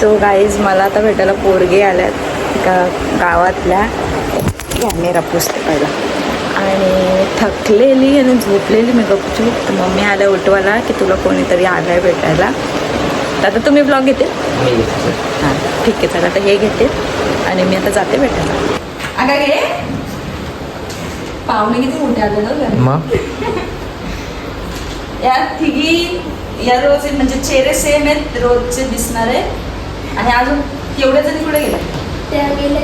So guys मला आता भेटायला पोरगे आल्यात एका गावातल्या. कॅमेरा पुसते पहिला. आणि थकलेली आणि झोपलेली मी गपचूप. तर मम्मी आल्या उठवायला की तुला कोणीतरी आलं आहे भेटायला. तर आता तुम्ही ब्लॉग घेते. हां ठीक आहे. चला आता हे घेते आणि मी आता जाते भेटायला. अगं घे पाहुणे किती मोठे आले ना मग या तिघी या रोज म्हणजे चेहरे सेम आहेत रोजचे दिसणारे. आणि अजून एवढ्या जणी कुठे गेल्या त्या गेल्या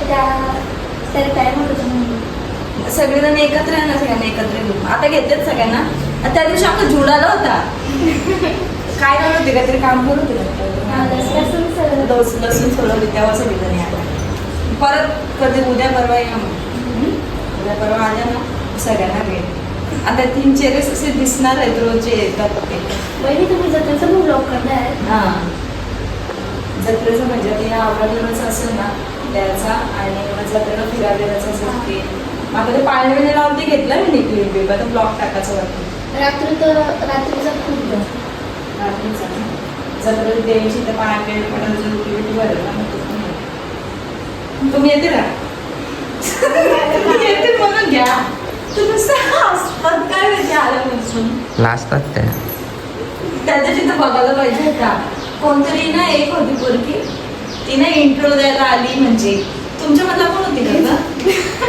त्या टाइम होतं सगळेजण एकत्र आहे ना. सगळ्यांना एकत्र घेऊन आता घेतेच सगळ्यांना. आणि त्या दिवशी आमचा जुडाला होता. काय करत होते काहीतरी काम करत होते लसूण सोडवली तेव्हा सगळेजणी आल्या. परत कधी उद्या परवा या मग उद्या परवा आल्या ना सगळ्यांना भेट. आता 3 चेहरे असे दिसणार आहेत रोजचे येतात ते. वहिनी तुम्ही जत्रेचा पण ब्लॉग करताय. हां जत्रेचं म्हणजे ते आवडलेलंच असेल ना त्याचा. आणि मग जत्रेला फिरायलाच असेल ते. आता ते पाणी बिणी लावून ते घेतलं मी निघली बेबा. तर ब्लॉग टाकायचं वाटतं रात्रीचा खूप रात्रीचा जत्रेला द्यायची तर पाणी बिणी पडायचं उठी भरेल ना. मग तुम्ही येते ना येते म्हणून घ्या. तू नुसतं हसतात काय म्हणजे आलं म्हणून लाजतात त्या दिवशी तर बघायला पाहिजे का. कोणतरी ना एक होती पोरगी ती ना इंट्रो द्यायला आली. म्हणजे तुमच्या मधला कोण होती का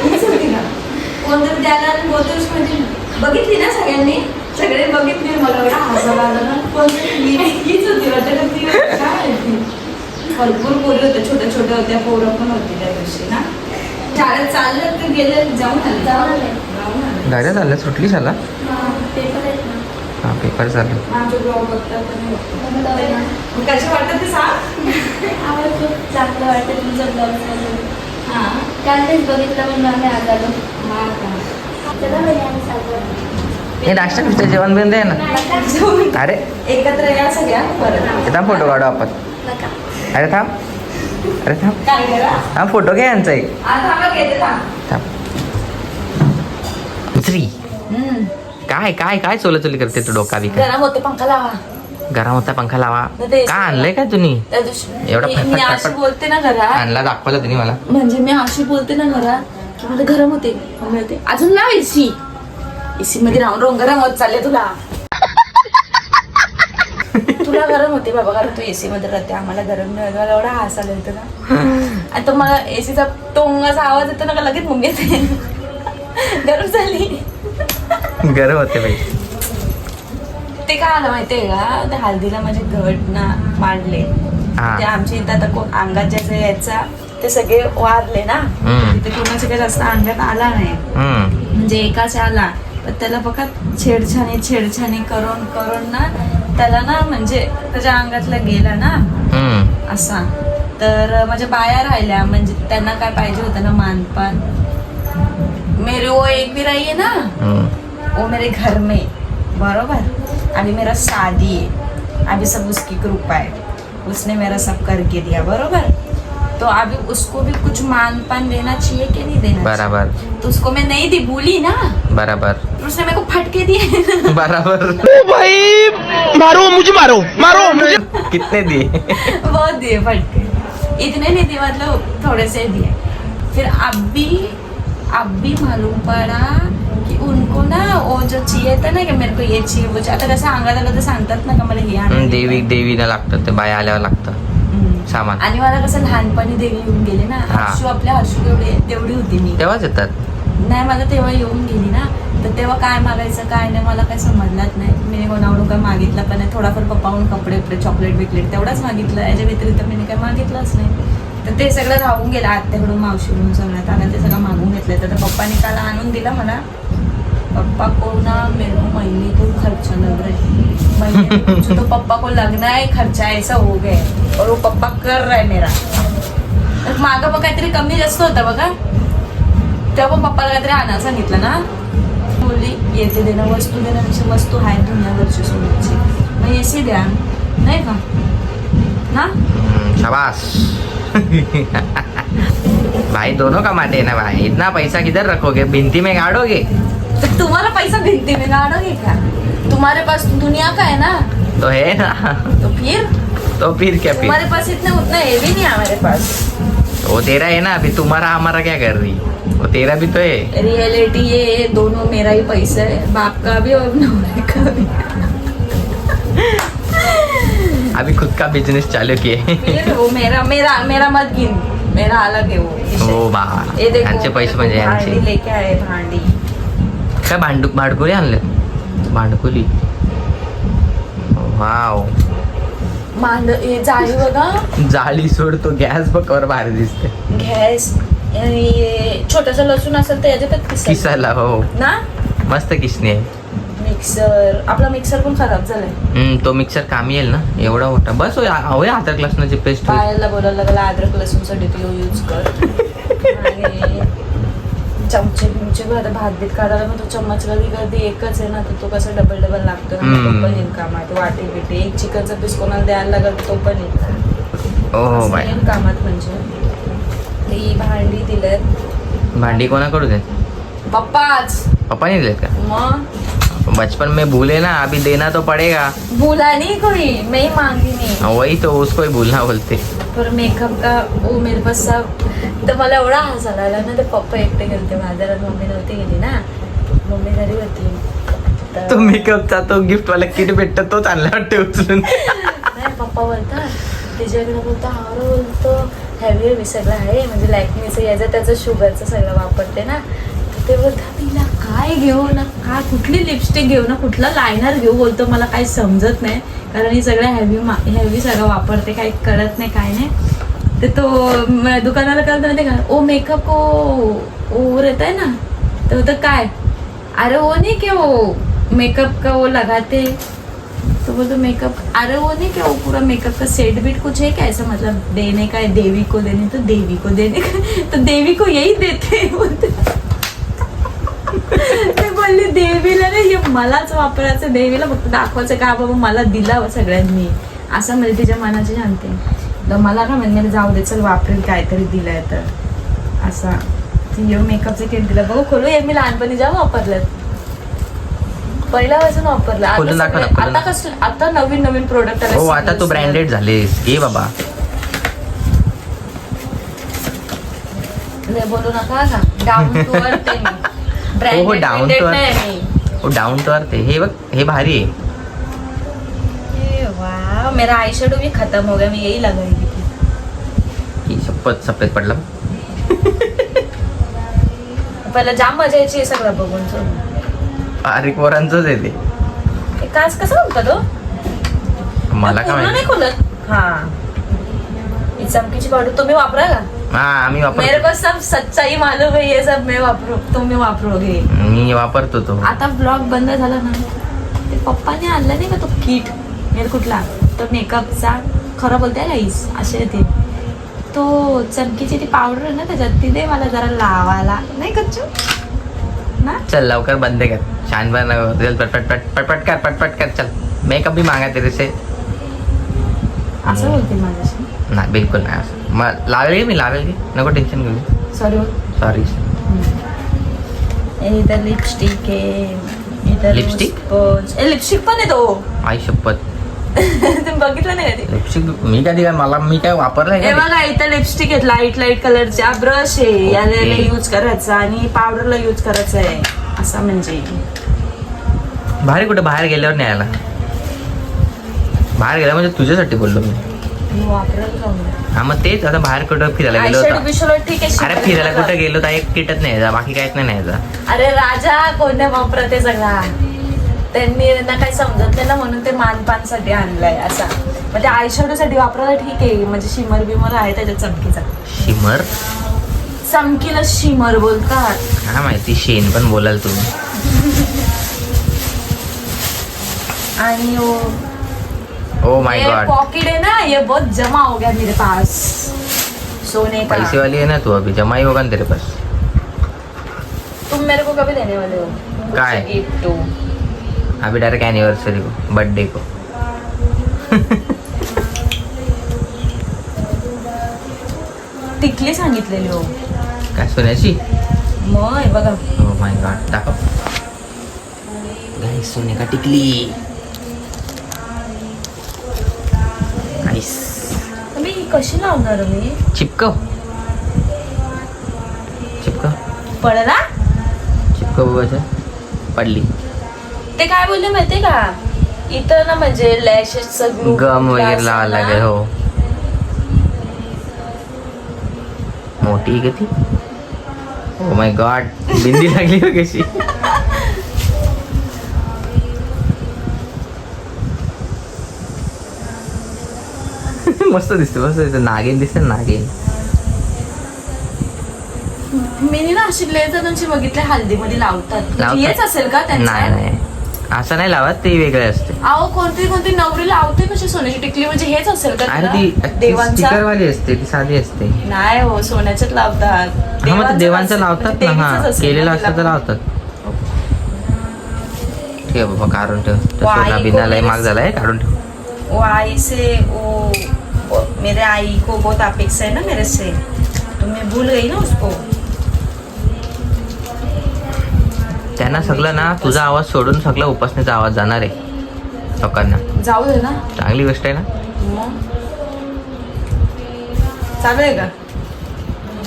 हीच होती ना. कोणतरी द्यायला आणि बोलतोच म्हणजे बघितली ना सगळ्यांनी. सगळे बघितली. मला एवढा हसायला आला ना. कोणतरी हीच होती वाटत ती काय भरपूर पोरी होत्या. छोट्या छोट्या होत्या. पोरं पण होती त्या दिवशी ना. शाळेत चालले तर गेले जाऊन आले. गाड्या झाल्या सुटली झाला. पेपर आहेत ना. हा पेपर झाले. आमचे ब्लॉग बघतात कसे वाटतं ते सांग. आम्हाला खूप चांगलं वाटतं तुमचं ब्लॉग. हां काल तेच बघितलं म्हणून आम्ही आज आलो. हां का चला म्हणजे आम्ही साजरा हे नाश्ता पिष्टा जेवण बिवण दे ना. अरे एकत्र या सगळ्या परत थांब फोटो काढू आपण. नका. अरे थांब. अरे थांब काय करा थांब फोटो घे यांचा एक. आता आम्हाला घेते थांब दुसरी काय काय काय चोली करते तू डोका बी काय गरम होते पंखा लावा. गरम होता पंखा लावा. ते काय आणलंय काय तुम्ही त्या दिवशी एवढा मी फटफट अशी फटफट. बोलते ना घरात. आणला दाखवला तुम्ही मला. म्हणजे मी अशी बोलते ना घरात की मला गरम होते. मम्मी होते अजून लाव एसी. एसी मध्ये राहून राहून गरम होत चालले तुला. तुला गरम होते बाबा कारण तू एसी मध्ये राहते. आम्हाला गरम नाही. मला एवढा हसायला येतं ना. आणि तो मला एसीचा टोंगाचा आवाज येतो ना का लगेच मम्मी येते गरम झाली. गरम होते बाई. ते काय आलं माहितीये का ते हल्दीला माझे घट ना मांडले. हा. ते आमच्या इथं आता कोण अंगात ज्याचा यायचा ते सगळे वारले ना. ते कोणाच्या काही जास्त अंगात आला नाही. म्हणजे एकाच आला तर त्याला बघा छेडछाणी करून करून ना त्याला ना म्हणजे त्याच्या अंगातला गेला ना असा. तर माझ्या बाया राहिल्या म्हणजे त्यांना काय पाहिजे होतं ना मानपान. मेरे वो एक भी रही है ना वो मेरे घर में बरोबर. अभी मेरा शादी है. अभी सब उसकी कृपा है. उसने मेरा सब करके दिया बरोबर. तो अभी उसको भी कुछ मान पान देना चाहिए कि नहीं देना बराबर. तो उसको मैं नहीं दी बोली ना. बराबर. तो उसने मेरे को फटके दिए. बराबर. ओ भाई मारो मुझे कितने दिए बहुत दिए फटके. इतने नहीं दिए मतलब थोड़े से दिए. फिर अब भी मालूम पड़ा कि उनको ना वो जो चाहिए था ना कि मेरे को ये चाहिए वो आता कसं अंगात आलं तर सांगतात ना का मला हे आणून दे. देवीला लागतं ते बाया आल्यावर लागतं सामान. आणि मला कसं लहानपणी देवी येऊन गेली ना. हा. हर्षू तेवढी होती मी तेव्हाच येतात. नाही मला तेव्हा येऊन गेली ना. तर तेव्हा काय मागायचं काय नाही मला काही समजलंच नाही. मी कोणाकडून काय मागितलं पण नाही. थोडाफार पप्पाहून कपडे चॉकलेट बिकलेट तेवढंच मागितलं. याच्या व्यतिरिक्त मी काही मागितलंच नाही. तर ते सगळं राहून गेलं आत्याकडून मावशीकडून सगळ्यात. आता ते सगळं मागून घेतलं. तर पप्पाने काल आणून दिला मला. पप्पा को ना मेरे को महीने को खर्चा लग रहा है. महीने में कुछ तो पप्पा को लगना है खर्चा ऐसा हो गया और वो पप्पा कर रहा है मेरा. तर मागं मग काहीतरी कमी जास्त होतं बघा. तेव्हा पप्पाला काहीतरी आणायला सांगितलं ना. बोलली येते देणं वस्तू देण्यापेक्षा वस्तू आहे दुनियावरची सोन्याची. मग एसी द्या नाही का ना. शाबाश भाई दोनों कमाते हैं ना भाई. इतना पैसा किधर रखोगे भिंती में गाड़ोगे. तो तुम्हारा पैसा भिंती में गाड़ोगे क्या. तुम्हारे पास दुनिया का है ना तो है ना. तो फिर तो फिर क्या फिर हमारे पास इतना उतना है भी नहीं हमारे पास. वो तेरा है ना, अभी तुम्हारा हमारा क्या कर रही, वो तेरा भी तो है. रियलिटी ये दोनों मेरा ही पैसा है, बाप का भी और नौरे का भी. अभी खुद का बिजनेस चालू किए. फिर वो मेरा मेरा मेरा मत गिन, मेरा अलग है वो विषय. हो बा, ये देखो, यांचे पैसे म्हणजे भांडी यांचे. लेके आए भांडी. काय भांडकुली आणले, भांडकुली. वाव, हे जाळी बघा, जाळी सोड, तो गॅस बघ वर भारी दिसते. गॅस आणि छोटासा लसूण असेल तर याच्यात किसाला हो, ना. मस्त किसणी आहे. मिक्सर, आपला मिक्सर पण खराब झालाय. तो मिक्सर कामी येईल ना, एवढा मोठा. बस होय अद्रक लसणाची पेस्ट. बायाला बोलायला लागला अद्रक लसूण साठी तू यूज कर. आणि चमचे बिमचे आता भात बीत काढायला मग तो चम्मच कधी एकच आहे ना, तर तो कसं डबल लागतो ना, तो पण येईल कामात. वाटे बिटे एक चिकनचा पीस कोणाला द्यायला लागत तो पण येईल. ओ बाय, येईल कामात. म्हणजे ती भांडी दिलेत. भांडी कोणाकडून आहे? पप्पाच. पप्पाने दिलेत का? मग बचपन में भूले ना, अभी देना तो पड़ेगा. भूला नहीं कोई, मैं ही मांगी नहीं. वही तो, उसको ही भूलना बोलते. पर मेकअप का वो मेरे पास सब. तर मला एवढा हसायला आला ना, ते पप्पा एकटे गेलते बाजारात, मम्मी नव्हती गेली ना, मम्मी घरी होती. तर तो मेकअपचा तो गिफ्ट वाला किट भेटतो तोच आणला वाटते उचलून. नाही, पप्पा बोलतात तिच्याकडे, बोलतो हा बोलतो हेवी सगळं आहे, म्हणजे लॅक्मीचं याचं त्याचं शुगरचं सगळं वापरते ना. ते बोलतात तिला काय घेऊ ना, काय कुठली लिपस्टिक घेऊ ना, कुठला लायनर घेऊ, बोलतो मला काही समजत नाही, कारण ही सगळं हेवी सगळं वापरते, काही कळत नाही काय नाही. तर तो दुकानाला कळतं ना, ते का ओ मेकअप को वो रहता है ना, तो बोलतो काय, अरे वो नहीं क्या वो मेकअप का वो लगाते, तो बोलते मेकअप, अरे वो नहीं क्या वो पूरा मेकअप का सेट बीट कुछ है क्या, ऐसा मतलब देने का है, देवी को देने, तो देवी को देने का, तो देवी को यही देते हैं बोलते. मी बोलली देवीला नाही, हे मलाच वापरायचं, देवीला फक्त दाखवायचं का बाबा मला दिला सगळ्यांनी, असं म्हणजे तिच्या मनाची शांती. तर मला काय म्हणजे जाऊ दे, चल वापरेल काहीतरी दिलंय तर, असा मेकअपचं किट दिलं. बघू खोलू, हे मी लहानपणी जेव्हा वापरलं, पहिल्या वर्षानं वापरलं. आता कसं, आता नवीन नवीन प्रोडक्ट आले. हो, आता तो ब्रँडेड झालेस घे बाबा. बोलू नका का, डाऊन टू अर्थ आहे मी. हो, डाऊन टू अर्थ. हो, डाऊन टू अर्थ आहे. हे बघ, हे भारी आहे. वाह, मेरा आई शेडो भी खत्म हो गया, मैं यही लगाएगी थी. शपथ सफेद पडला. पहिला जाम मजा यायची हे सगळं बघून. अरे पोरांचंच आहे ते. काच कसं होतं तो, मला काय नाही माहिती. खोलत. हा, ही चमकीची पावडर तुम्ही वापरा का? हा, आम्ही मेरे वापरतो. को सब सच्चाई मालूम है, ये सब मैं वापरू, तुम्ही वापरोगे. मी वापरतो तो. आता ब्लॉग बंद झाला ना, ते पप्पाने आणला नाही का तो किट, मेरे कुठला तो मेकअपचा, खरं बोलते गाईस असे ते, तो चमकीची ती पावडर आहे ना त्याच्यात, ती दे मला जरा लावायला, नाही कच्चू ना. चल लवकर बंद कर, छान बन, पटपट कर, पटपट कर. चल मेकअप भी मांगा तेरे से. असं बोलते माझ्याशी. नाही, बिलकुल नाही असं. मग लावेल मी, लावेल की, नको टेन्शन घेऊ. सॉरी. सॉरी. इधर लिपस्टिक आहे, इधर लिपस्टिक? लिपस्टिक पण आहे तो. आई शपथ. तुम्ही बघितलं नाही कधी? लिपस्टिक मी कधी काय, मी काय वापरलंय हे का? बघा, इथं लिपस्टिक आहे, लाईट कलरचा ब्रश आहे, याला यूज करायचा आणि पावडरला यूज करायचं आहे, असं म्हणजे. बाहेर कुठं, बाहेर गेल्यावर नाही आला. बाहेर गेला म्हणजे तुझ्यासाठी बोललो मी. वापरायला जाऊन हा, मग तेच आता बाहेर कुठं फिरायला गेलो होता. ठीक आहे. अरे फिरायला कुठं गेलो तर एक किटच नाही यायचा, बाकी काहीच नाही यायचा. अरे राजा कोण्या वापरते सगळा, त्यांना काही समजत नाही ना, म्हणून ते मानपानसाठी आणलंय असा. म्हणजे आयशॅडो साठी वापरायला ठीक आहे, म्हणजे शिमर बिमर आहे त्याच्यात चमकीचा. शिमर? चमकीला शिमर बोलतात. काय माहिती, शेण पण बोलाल तुम्ही. आणि ओ माय गॉड, पॉकेट है ना, ये बहुत जमा हो गया मेरे पास सोने का. पैसे वाली है ना तू, अभी जमा ही होगा ना तेरे पास. तुम मेरे को कभी देने वाले हो काय? गिफ्ट टू? अभी डायरेक्ट एनिवर्सरी को, बर्थडे को. टिकली सांगितलेली हो. काय सोन्याची? मग हे बघा. ओ माय गॉड, दाखव. गाइस, सोने का टिकली. आई नाईस. मी कशी लावणार मी चिपकव पडला बघा पडली. ते काय बोलले माहितीये का इथं ना म्हणजे लॅशेसचं गम वगैरे लावायला लागेल. हो मोठी आहे का ती? ओ माय गॉड बिंदी लागली हो कशी. मस्त दिसते नागिन दिसते नागिन. मी ना अशी लेझरची बघितले हल्दीमध्ये लावतात हेच असेल का त्यांचं? नाही असं नाही लावत ते वेगळे असते. अहो कोणती नवरी लावते कशी सोन्याची टिकली म्हणजे हेच असेल का अरे तिला? ती देवांचा स्टिकर वाली असते ती साधी असते. नाही हो सोन्याच्याच लावतात. हा मग ते देवांचं लावतात ना. देवीचंच हा असेल केलेलं ना असतं तर तिला. लावतात. ठीक आहे बाबा काढून ठेव. वाई सोना बिना लय महाग झालाय काढून ठेव. वो आई से मेरे आई को बहुत अपेक्षा है ना मेरे से तो मैं भूल गई ना उसको. त्यांना सगळं ना तुझा आवाज सोडून सगळं उपासनेचा आवाज जाणार आहे लोकांना. जाऊ दे ना चांगली गोष्ट आहे ना. मग चालू आहे का?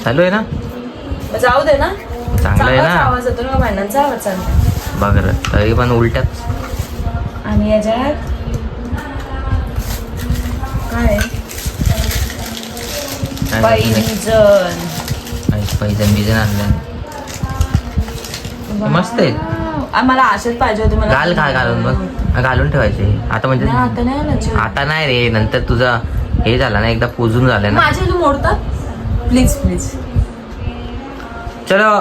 चालू आहे ना. मग जाऊ दे ना. चांगलं आहे चांगलाच ना. आवाज येतो ना भांडणांचा आवाज चालतो. बघ रे, तरी पण उलट्याच. आणि याच्यात काय पैजण बिजन आणलं मस्त आहे. मला असेच पाहिजे होते मला. घालून बघ घालून ठेवायचे आता म्हणजे. नाही, आता नाही आणायचे. आता नाही रे नंतर तुझा हे झाला ना एकदा पूजून झालं ना. माझे मोडतात प्लीज प्लीज. चलो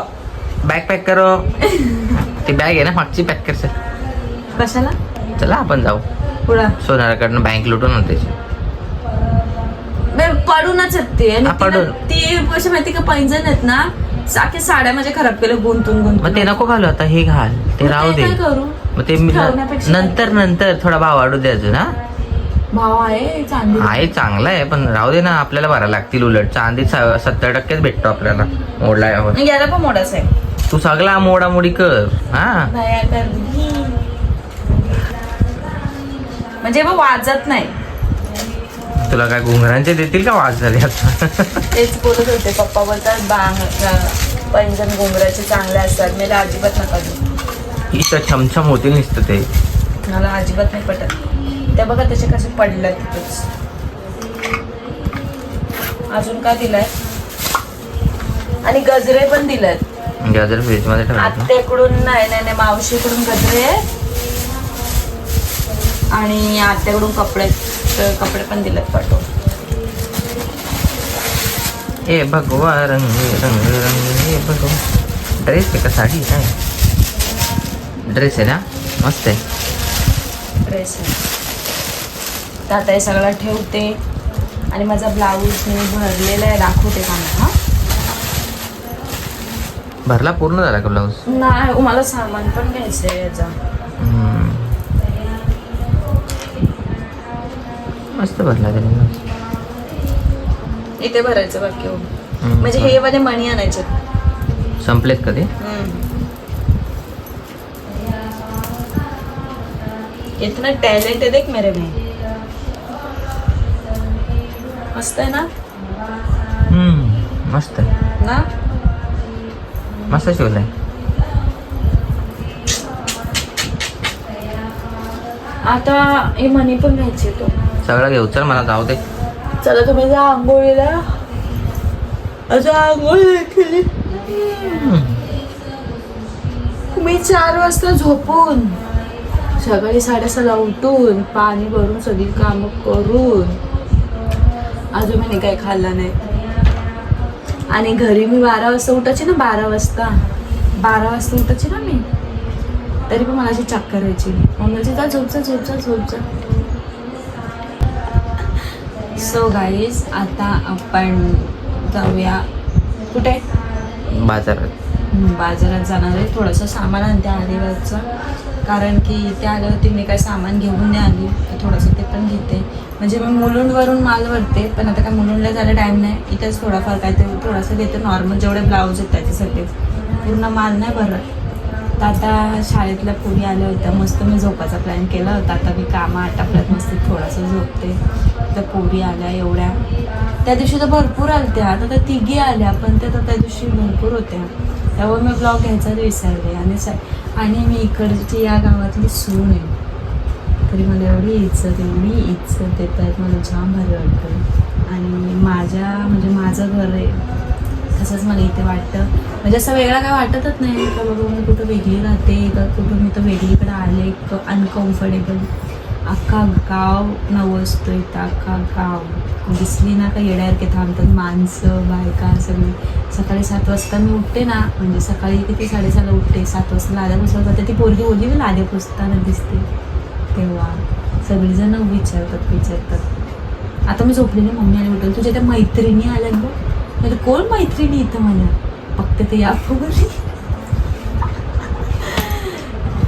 बॅग पॅक करो. ती बॅग आहे ना मागची पॅक कर. कशाला? चला आपण जाऊ पुढं सोनाराकडनं बँक लुटून होते. पडूनच येते आणि हा, पडून. ती कशी माहिती का पैंजण आहेत ना साखे साड्या माझ्या खराब केल्या गुंतून मग ते नको घालू आता हे घाल ते राहू दे. काय करू मग ते ठेवण्यापेक्षा नंतर थोडा भाव वाढू दे अजून. हा भाव आहे चांदी आहे चांगला आहे पण राहू दे ना आपल्याला भरायला लागतील. उलट चांदी 70% भेटतो आपल्याला मोडला यावर. याला पण मोडाच आहे. तू सगळा मोडामोडी कर. हा नाही कर म्हणजे मग वाजत नाही. तुला काय घुंगरांचे देतील का वाज झाले आता. तेच बोलत होते पप्पा बोलतात पैंजण घुंगराचे चांगले असतात. मला अजिबात नका देऊ. इथं छमछम होती नुसतं ते. मला अजिबात नाही पटत. ते बघा त्याचे कसे पडले तिथेच. अजून काय दिलंय आणि गजरे पण दिलेत. गजर फ्रीज मध्ये ठेवायचं. आत्याकडून नाही मावशीकडून गजरे आणि आत्याकडून कपडे पण दिलेत पाठवून. ए भगवा रंग रंग रंग हे भगवा. ड्रेस आहे का साडी काय? ड्रेस आहे ना मस्त आहे. ड्रेस आहे तर आता हे सगळं ठेवते आणि माझा ब्लाऊज मी भरलेला आहे दाखवते का. हा भरला पूर्ण झाला का ब्लाऊज? नाही मला सामान पण घ्यायचं आहे याचा. मस्त भरला त्याने. इथे भरायचं बाकी हो. म्हणजे हे वाले मणी आणायचे. संपलेत का ते? इतना टॅलेंट आहे देख मेरे में. मस्त आहे ना. मस्त आहे ना मस्त शिवलाय. आता हे मणी पण घ्यायचे तो. सगळं घेऊ चल मला जाऊ दे. चला तुम्ही जा आंघोळीला. आंघोळी केली मी 4 वाजता झोपून सकाळी 6:30 उठून पाणी भरून सगळी कामं करून अजून मी काही खाल्लं नाही. आणि घरी मी 12 वाजता उठायची ना. 12 वाजता उठायची ना मी. तरी पण मला अशी चक्कर यायची. मम्मीची जा झोपचा. सो गाईज आता आपण जाऊया कुठे? बाजारात जाणार आहे. थोडंसं सामान आणते आधीवरचं कारण की त्या आल्यावरती मी काय सामान घेऊन नाही आली. थोडंसं ते पण घेते म्हणजे मी मुलुंडवरून माल भरते पण आता काय मुलुंडला जायला टाईम नाही. इथेच थोडाफार काय ते थोडंसं घेते नॉर्मल जेवढे ब्लाऊज आहेत त्याच्यासाठी. पूर्ण माल नाही भरत. तर आता शाळेतल्या पोरी आल्या होत्या, मस्त मी झोपाचा प्लॅन केला होता. आता मी कामं आटपल्यात, मस्त थोडंसं झोपते. तर पोरी आल्या एवढ्या, त्या दिवशी तर भरपूर आलत्या. आता त्या तिघी आल्या, पण त्या तर त्या दिवशी भरपूर होत्या. त्यामुळे मी ब्लॉग घ्यायचाच विसरले. आणि मी इकडची या गावातली सून आहे, तरी मला एवढी इज्जत देतात, मला जाम भारी वाटतं. आणि माझं घर आहे, तसंच मला इथे वाटतं. म्हणजे असं वेगळं काय वाटतच नाही का बाबा मी कुठं वेगळी राहते का कुठं मी तर वेगळीकडे आले, अनकम्फर्टेबल. अख्खा गाव नवसतो इथं, अख्खा गाव. दिसली ना का येड्यासारखे थांबतात माणसं बायका सगळी. सकाळी 7 वाजता मी उठते ना, म्हणजे सकाळी किती 7:30ला उठते, 7 वाजता लाद्या पुसत जाते. ती पोरगी बोलली मी लाद्या पुसताना दिसते, तेव्हा सगळीजण विचारतात. आता मी झोपलेली मम्मी आणि उठवली, तुझ्या त्या मैत्रिणी आल्या बघ. म्हणजे कोण मैत्रिणी इथं मला, फक्त ते या फुगली.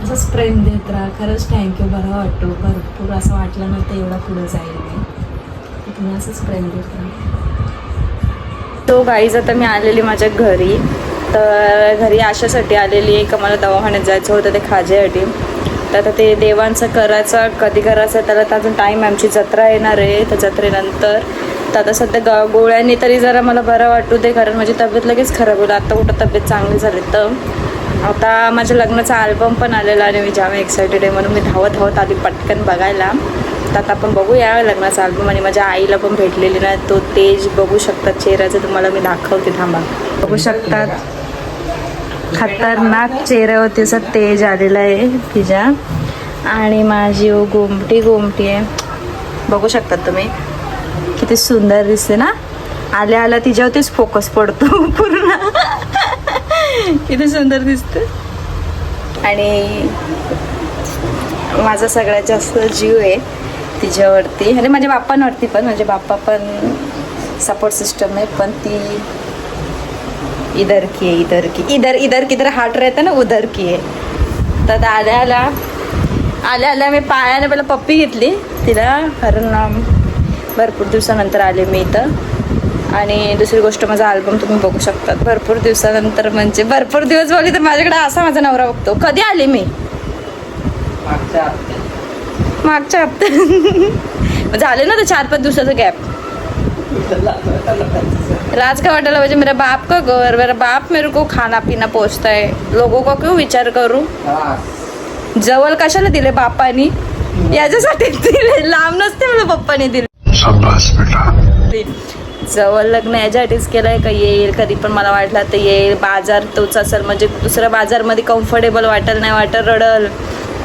असंच प्रेम देत राहा. खरंच थँक्यू, बरं वाटतो. भरपूर असं वाटलं नव्हतं एवढा पुढं जाईल मी. तुम्ही असंच प्रेम देत राहा. तो गाईज आता मी आलेली माझ्या घरी. तर घरी अशासाठी आलेली आहे का मला दवाखान्यात जायचं होतं ते खाजेसाठी. तर आता ते देवांचं करायचं, कधी करायचं त्याला तर अजून टाईम. आमची जत्रा येणार आहे, तर जत्रेनंतर. तर आता सध्या गोळ्यांनी तरी जरा मला बरं वाटू दे, कारण माझी तब्येत लगेच खराब होईल. आता कुठं तब्येत चांगली झाली. तर आता माझ्या लग्नाचा अल्बम पण आलेला आणि मी जाम एक्सायटेड आहे, म्हणून मी धावत आली पटकन बघायला. तर आता आपण बघूया लग्नाचा अल्बम. आणि माझ्या आईला पण भेटलेली ना, तो तेज बघू शकतात चेहऱ्याचं, तुम्हाला मी दाखवते, थांबा. बघू शकतात खतरनाक चेहऱ्यावरती असं तेज आलेला आहे तिच्या. आणि माझी गोमटी आहे, बघू शकतात तुम्ही किती सुंदर दिसते ना. आल्या तिच्यावरतीच फोकस पडतो पूर्ण. किती सुंदर दिसते. आणि माझा सगळ्यात जास्त जीव आहे तिच्यावरती आणि माझ्या बाप्पांवरती पण. माझे बाप्पा पण सपोर्ट सिस्टम आहे, पण ती इधर किधर हार्ट रहता ना उधर की आहे. तर आल्या मी पायाने पहिला पप्पी घेतली तिला, कारण भरपूर दिवसानंतर आले मी इथं. आणि दुसरी गोष्ट माझा अल्बम तुम्ही बघू शकतात. भरपूर दिवसानंतर, म्हणजे भरपूर दिवस बोलली तर माझ्याकडे असा माझा नवरा बघतो. कधी आले मी? मागच्या हप्त्यात झाले ना, तर 4-5 दिवसाचा गॅप. राज का वाटायला पाहिजे, मेरा बाप का घर, मेरा बाप मेरे को खाना पीना पोचता है, लोगों का क्यों विचार करू. जवळ कशाला दिले बापानी, याच्यासाठी दिले. लांब नसते मला पप्पानी दिले. जवळ लग्न याच्यासाठीच केलंय का येईल कधी पण मला वाटलं तर येईल. बाजार तोच असेल, म्हणजे दुसऱ्या बाजारमध्ये कम्फर्टेबल वाटेल नाही, वाटेल रडल.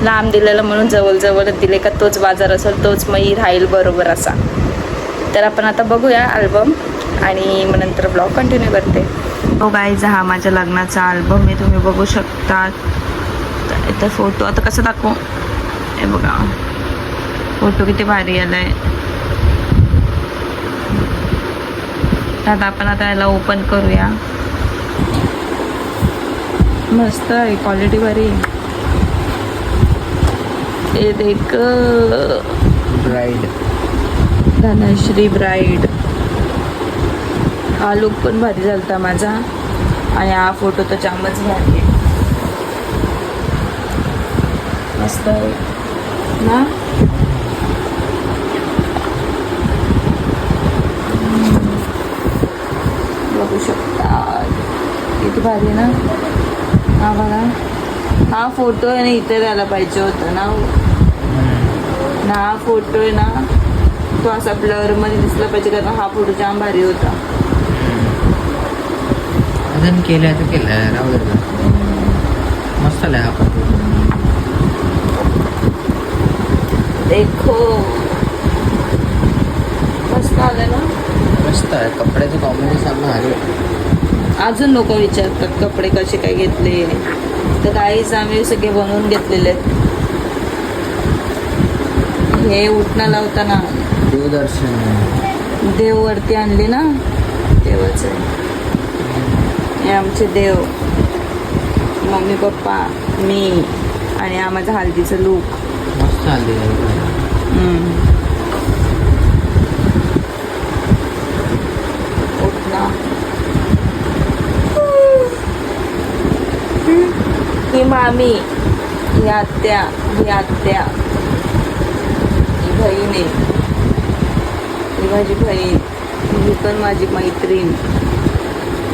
लांब दिलेलं म्हणून जवळ दिले का तोच बाजार असेल, तोच मग राहील बरोबर असा. तर आपण आता बघूया अल्बम आणि मग नंतर ब्लॉग कंटिन्यू करते. हो गाईज, हा माझ्या लग्नाचा अल्बम आहे, तुम्ही बघू शकता. इथं फोटो आता कसं दाखवू, हे बघा फोटो किती भारी आलाय. आता आपण आता याला ओपन करूया. मस्त आहे, क्वालिटी भारी आहे. हे देख ब्राईड, धनश्री ब्राईड. हा लुक पण भारी झालता माझा आणि हा फोटो तर जामच भारी आहे. मस्त आहे ना. बघू शकता किती भारी आहे ना. हा बघा, हा फोटो आहे ना, इथे द्यायला पाहिजे होतं ना. हा फोटो आहे ना, तो असा ब्लर मध्ये दिसला पाहिजे, कारण हा फोटो जाम भारी होता. अजून केलं तर केलं, राहू दे. मस्त आलाय हा फोटो. देखो मस्त आलं ना. मस्त आहे, कपड्याचं कॉम्बिनेशन भारी. अजून लोक विचारतात कपडे कसे काय घेतले, तर काहीच आम्ही सगळे बनवून घेतलेले आहेत. हे उठणं लावताना देवदर्शन, देव वरती आणले ना, देवाचं हे आमचे देव, मम्मी पप्पा मी आणि हा माझा हल्दीचं लूक. मस्त आली. ही मामी, ही आत्या, ही आत्या, ही बहीण आहे, ही माझी बहीण, ही पण माझी मैत्रीण.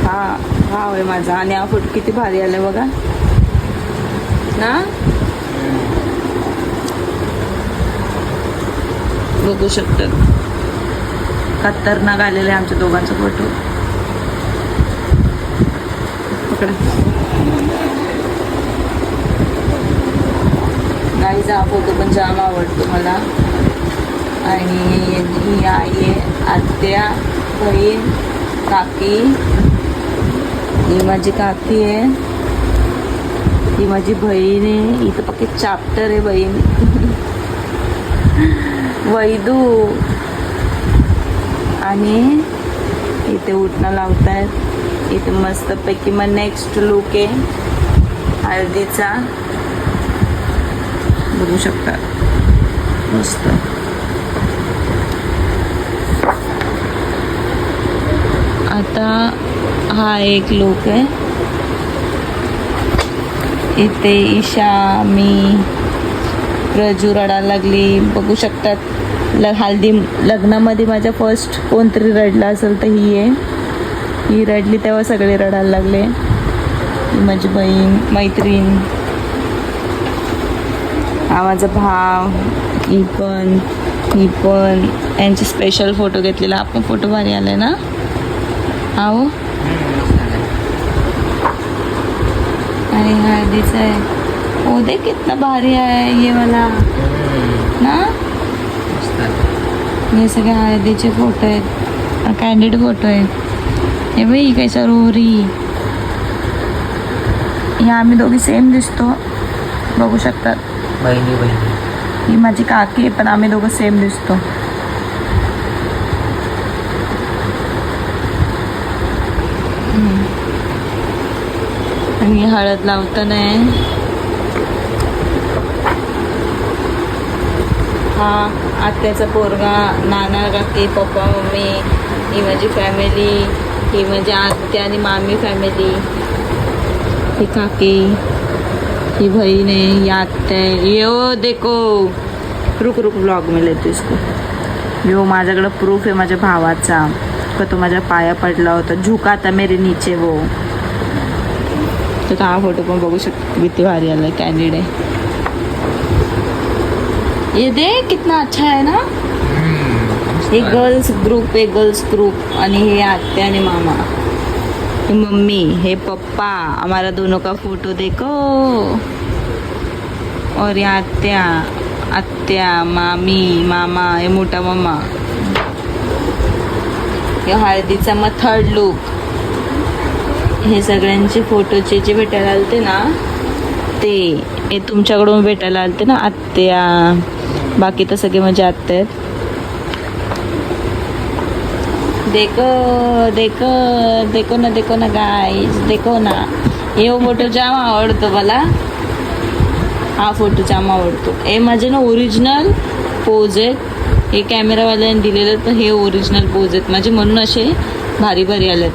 हा भाव आहे माझा. आणि हा फोटो किती भारी आलाय बघा ना, बघू शकतात. खतरनाक आलेला आहे आमच्या दोघांचा फोटो. गाईचा हा फोटो पण जाम आवडतो मला. आणि ही आई आहे, आत्या, बहीण, काकी. ही माझी काकी आहे, ही माझी बहीण आहे. ही तर पक्की चॅप्टर आहे बहीण. वैदू. आणि इथे उठणं लावतायत. इथे मस्तपैकी मग नेक्स्ट लुक आहे हळदीचा, बघू शकता. मस्त. आता हा एक लुक आहे. इथे ईशा, मी, रजू रडायला लागली, बघू शकतात. हल्दी लग्नामध्ये माझ्या फर्स्ट कोणतरी रडलं असेल तर ही आहे. ही रडली तेव्हा सगळे रडायला लागले. ही माझी बहीण, मैत्रीण. हा माझा भाव, ही पण, ही पण. यांचे स्पेशल फोटो घेतलेला आपण. फोटो भारी आलाय ना. आओ. आणि हळदीचा आहे. ओ दे कितना भारी आहे ये वाला ना. हे सगळे हळदीचे फोटो आहेत, कॅन्डिड फोटो आहेत. हे बाई काय सरोरी. ह्या आम्ही दोघी सेम दिसतो, बघू शकतात. बहिणी बहिणी. ही माझी काकी आहे, पण आम्ही दोघं सेम दिसतो. आणि हळद लावताना हा आत्याचा पोरगा, नाना, काकी, पप्पा, मम्मी. ही माझी फॅमिली. ही माझी आत्या आणि मामी फॅमिली. ही काकी, ही बहीण आहे, ही आत्या आहे. यो देखो, रुक रुक ब्लॉग में लेते इसको. यो माझ्याकडं प्रूफ आहे माझ्या भावाचा, का तो माझ्या पाया पडला होता. झुका था मेरे नीचे वो. तर हा फोटो पण बघू शकतो, किती भारी आलाय. कॅन्डिड आहे. ये देख कितना अच्छा है ना. हे गर्ल्स ग्रुप आहे, गर्ल्स ग्रुप. आणि हे आत्या आणि मामा, हे मम्मी, हे पप्पा. हमारा दोनों का फोटो देखो. और ये आत्या, आत्या, मामी, मामा, हे मोठा मामा. हे हळदीचा मग थर्ड लुक. हे सगळ्यांचे फोटोचे जे भेटायला आलते ना, ते हे तुमच्याकडून भेटायला आलते ना आत्या. बाकी तर सगळे माझे आत्या आहेत. देखो देखो देखो ना गाईज, देखो ना. हे फोटो जाम आवडतो मला. हा फोटो जाम आवडतो. हे माझे ना ओरिजिनल पोज आहेत. हे कॅमेरावाल्याने दिलेलं, तर हे ओरिजिनल पोज आहेत माझे, म्हणून असे भारी भारी आलेत.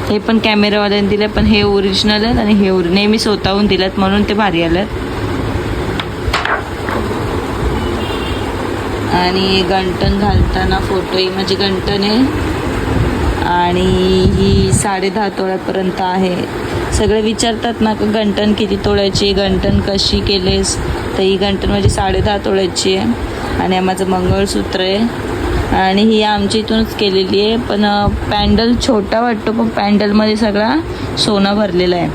हे पण कॅमेरावाल्याने दिले, पण हे ओरिजिनल आहेत. आणि हे नेहमी स्वतःहून दिलेत, म्हणून ते भारी आलेत. आणि गंटन घालताना फोटो, ही माझी गंटन आहे. आणि ही 10.5 तोळ्यापर्यंत आहे. सगळे विचारतात ना का गंटन किती तोळ्याची, गंटन कशी केलेस, तर ही गंटन माझी 10.5 तोळ्याची आहे. आणि माझं मंगळसूत्र आहे. आणि ही आमच्या इथूनच केलेली आहे. पण पॅन्डल छोटा वाटतो, पण पॅन्डलमध्ये सगळा सोना भरलेला आहे.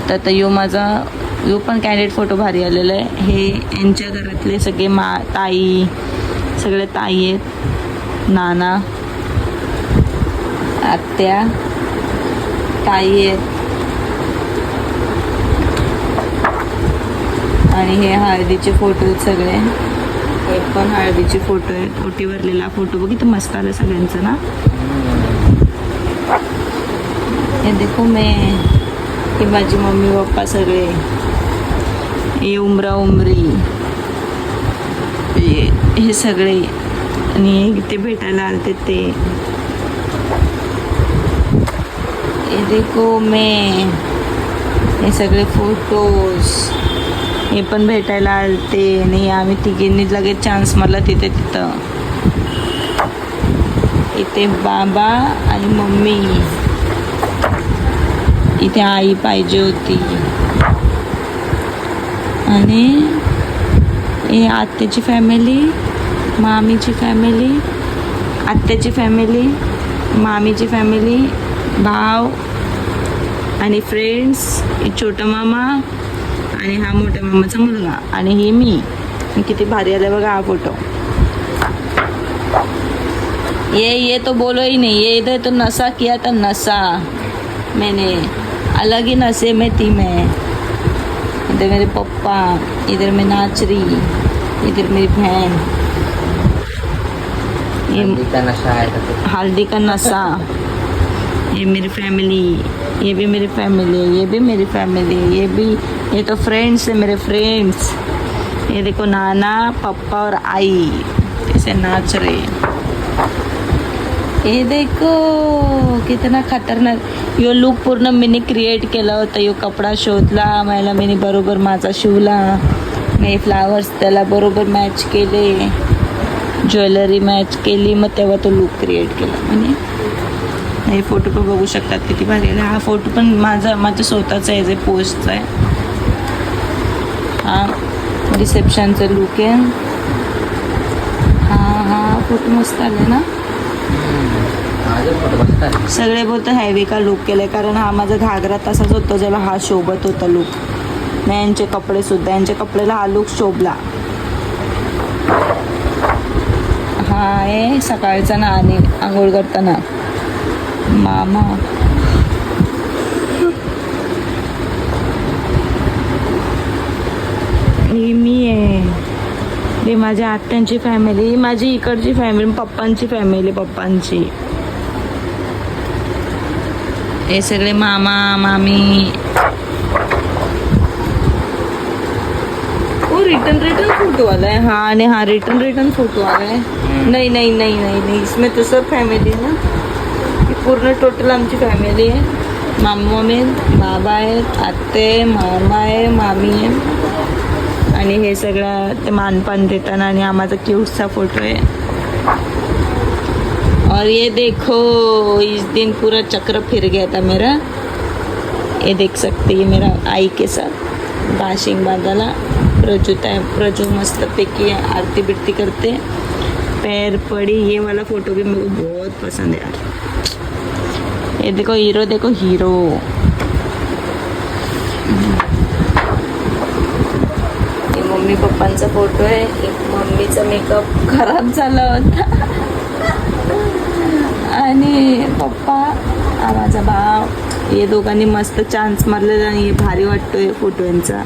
तर आता यो पण कॅन्डिड फोटो भारी आलेला आहे. हे यांच्या घरातले सगळे ताई, सगळे ताई आहेत. नाना, आत्या, ताई आहेत. आणि हे हळदीचे फोटो आहेत सगळे. हे पण हळदीचे फोटो आहेत. ओटी भरलेला फोटो बघितलं, मस्त आलं सगळ्यांचं ना. हे देखो मैं, हे माझी मम्मी पप्पा सगळे. हे उमरा उमरी, हे सगळे. आणि ते भेटायला आलते ते. हे देखो मैं, हे सगळे फोटोज. हे पण भेटायला आलते आणि आम्ही तिघींनी लगेच चान्स मारला तिथं. इथे बाबा आणि मम्मी, इथे आई पाहिजे होती आणि हे आत्याची फॅमिली, मामीची फॅमिली, आत्याची फॅमिली, मामीची फॅमिली, भाव आणि फ्रेंड्स, छोटा मामा आणि हा मोठ्या मामाचा मुलगा आणि ही मी. किती भारी आला बघा हा फोटो. ये तो बोलो ही नहीं, ये इधर तो नशा किया था, नशा मैंने, अलग ही नशे में थी मैं. इधर मेरे पप्पा, इधर मैं नाच रही, इधर मेरी बहन. ये हल्दी का नशा है तो हल्दी का नशा. ये मेरी फैमिली, ये भी मेरी फैमिली, ये भी मेरी फैमिली, ये भी, ये तो फ्रेंड्स है मेरे फ्रेंड्स. ये देखो नाना, पापा और आई ऐसे नाच रहे. हे देखो कितना खतरनाक. यो लुक पूर्ण मीने क्रिएट केला होता. यो कपडा शोधला मला, मीने बरोबर माझा शिवला. मी फ्लावर्स त्याला बरोबर मॅच केले, ज्वेलरी मॅच केली, मग तेव्हा तो लुक क्रिएट केला. म्हणजे हे फोटो पण बघू शकतात किती भारी आहे. हा फोटो पण माझं स्वतःचा आहे, जे पोस्टचा आहे. हा रिसेप्शनचा लुक आहे. हा फोटो मस्त आले ना. सगळे बोलतात हॅवी का लुक केलाय, कारण हा माझा घागरा तसाच होता ज्याला हा शोभत होता लुक. नाही यांचे कपडे सुद्धा, यांच्या कपड्याला हा लुक शोभला. हा आहे सकाळचा ना आणि आंघोळ करताना मामा. ही मी आहे, ही माझ्या आत्यांची फॅमिली, माझी इकडची फॅमिली, पप्पांची फॅमिली, पप्पांची. हे सगळे मामा मामी. रिटर्न फोटो आलाय हा, आणि हा रिटर्न फोटो आलाय. नाही इसमें तो सब फॅमिली आहे ना. पूर्ण टोटल आमची फॅमिली आहे. मामा बाबा आहेत, आत्ते, मामा आहे, मामी आहे. आणि हे सगळं ते मानपान देताना आणि हा माझा क्यूटचा फोटो आहे. और ये देखो इस दिन पूरा चक्र फिर गया था मेरा. ये देख सकते हैं मेरा आई के साथ बाशिंग बांधाला. प्रजू मस्त पैकी आरती बिरती करते, पैर पड़ी. ये वाला फोटो भी मेरे को बहुत पसंद है यार. ये देखो हीरो, देखो हीरो. ये मम्मी पप्पांचा फोटो आहे. मम्मीचा मेकअप खराब झाला होता आणि पप्पा, माझा भाव, हे दोघांनी मस्त चान्स मारलेला आणि हे भारी वाटतोय फोटो यांचा.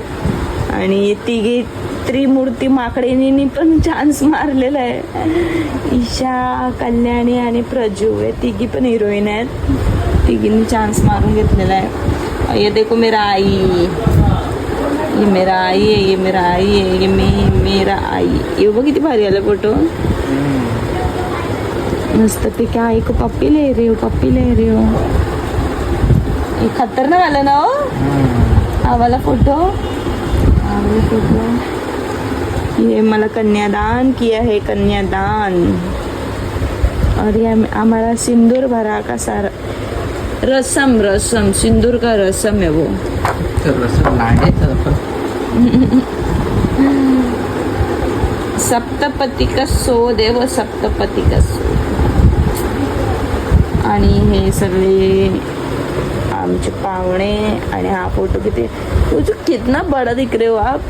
आणि तिघी त्रिमूर्ती माकडेनी पण चान्स मारलेला आहे. ईशा, कल्याणी आणि प्रजू हे तिघी पण हिरोईन आहेत. तिघींनी चान्स मारून घेतलेला आहे. ये देखो मेरा आई, ये मेरा आई है, ये मेरा आई है, ये मेरा आई. ये बघ किती भारी आला फोटो. मस्त पैकी आई को पप्पी ले रही हो. ये खतरनाक आलं ना हो हा वाला फोटो. ये मला कन्यादान किया है, कन्यादान. और ये हमारा सिंदूर भरा का सारा रसम सिंदूर का रसम है वो. सप्तपती का शोध आहे व सप्तपती का शोध. आणि हे सगळे आमचे पाहुणे. आणि हा फोटो तुझे कितना बड़ा दिख रहे हो आप.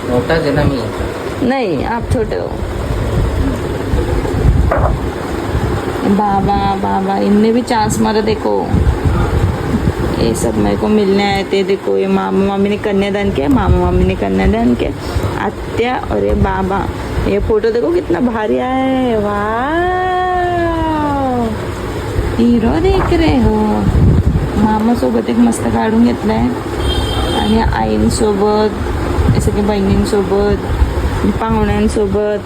मोठा आहे ना मी. नहीं आप छोटे हो. बाबा इनने भी चांस मारा. देखो ये सब मेरे को मिलने आए थे. देखो ये मामा मामी ने कन्यादान किया, मामा मामी ने कन्यादान किया, आत्या और ये बाबा. ये फोटो देखो कितना भारी है. वाह हिरो देख रहे हो. मामा सोबत एक मस्त काढून घेतलाय आणि आईंसोबत, सगळ्या बहिणींसोबत, पाहुण्यांसोबत.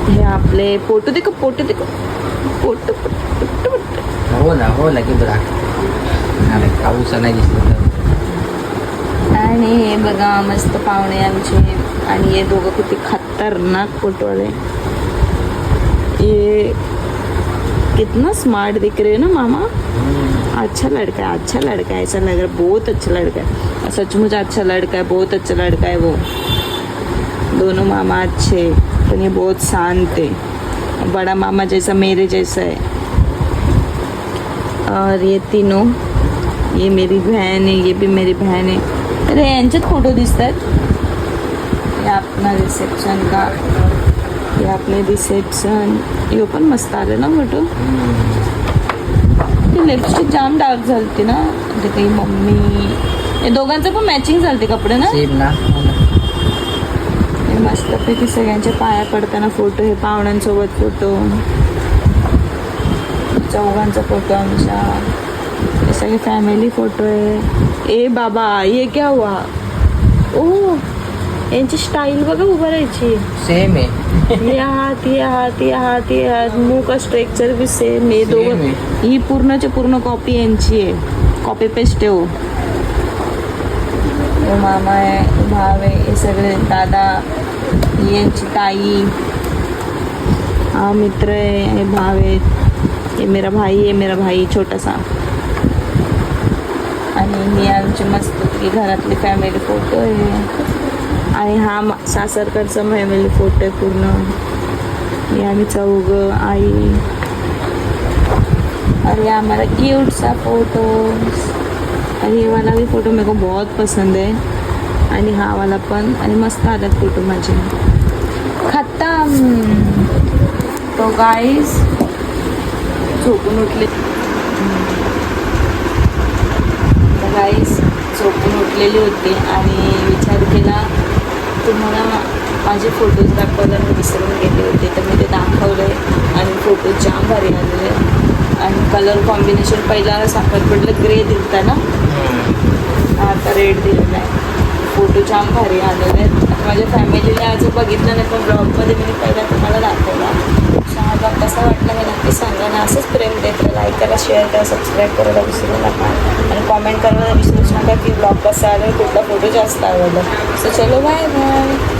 हे आपले फोटो देखो फोटो फोटो. हो ना की बरा अरे पाऊस नाही दिसलं तर. आणि हे बघा मस्त पाहुणे आमचे. आणि हे दोघं किती खतरनाक फोटोवाले. ये कितना स्मार्ट दिख रहे हो ना मामा. अच्छा लड़का है ऐसा लग रहा है. बहुत अच्छा लड़का है. सचमुच अच्छा लड़का है. बहुत अच्छा लड़का है वो. दोनों मामा अच्छे पण ये बहुत शांत है. बड़ा मामा जैसा मेरे जैसा है. और ये तीनों ये मेरी बहन है. ये भी मेरी बहन है. अरे यांच्यात फोटो दिसतात. हे आपला रिसेप्शन का. हे आपले रिसेप्शन. यो पण मस्त आलं ना फोटो. ती लिपस्टिक जाम डार्क झालती ना. ते काही मम्मी हे दोघांचं पण मॅचिंग झालते कपडे ना. सेम ना. हे मस्तपैकी सगळ्यांच्या पाया पडताना फोटो. हे पाहुण्यांसोबत फोटो. चौघांचा फोटो आमच्या. हे सगळे फॅमिली फोटो आहे. ए बाबा ये क्या हुआ. ओ यांची स्टाईल बघा उभं राहायची. सेम आहे. ये मुंह का स्ट्रक्चर भी सेम. हे दोघं ही पूर्णच्या पूर्ण कॉपी यांची आहे. कॉपी पेस्ट आहे. वो मामा आहे. भाव आहे. हे सगळे दादा. ही यांची ताई. हा मित्र आहे. हे भाव आहेत. ये मेरा भाई छोटासा. आणि हे आमचे मस्त घरातले फॅमिली फोटो आहे. आणि हा सासरकडचा फॅमिली फोटो आहे पूर्ण. ये आम्ही चौघं आई. और ये हमारा क्यूट सा फोटो. और ये वाला भी फोटो मेरे को बहुत पसंद है. आणि हा वाला पण. आणि मस्त आलात फोटो माझे. खत्म. तो गाईज झोपून उठले. गाईज झोपून उठलेली होती आणि विचार केला तुम्हाला माझे फोटोज दाखवायला मी विसरून गेले होते. तर मी ते दाखवले आणि फोटो जाम भारी आलेले. आणि कलर कॉम्बिनेशन पहिला साखरपडलं ग्रे दिलता ना. आता रेड दिलेला आहे. फोटो जाम भारी आलेले आहेत. माझ्या फॅमिलीने अजून बघितलं नाही पण ब्लॉगमध्ये मी पहिला तुम्हाला दाखवला. हा ब्लॉग कसा वाटला हे नक्की सांगा ना. असंच प्रेम देत लाईक करा शेअर करा सबस्क्राईब करायला विसरू नका. आणि कॉमेंट करायला विसरूच नका की ब्लॉग कसा आला कुठला फोटो जास्त आवडला. सो चलो बाय बाय.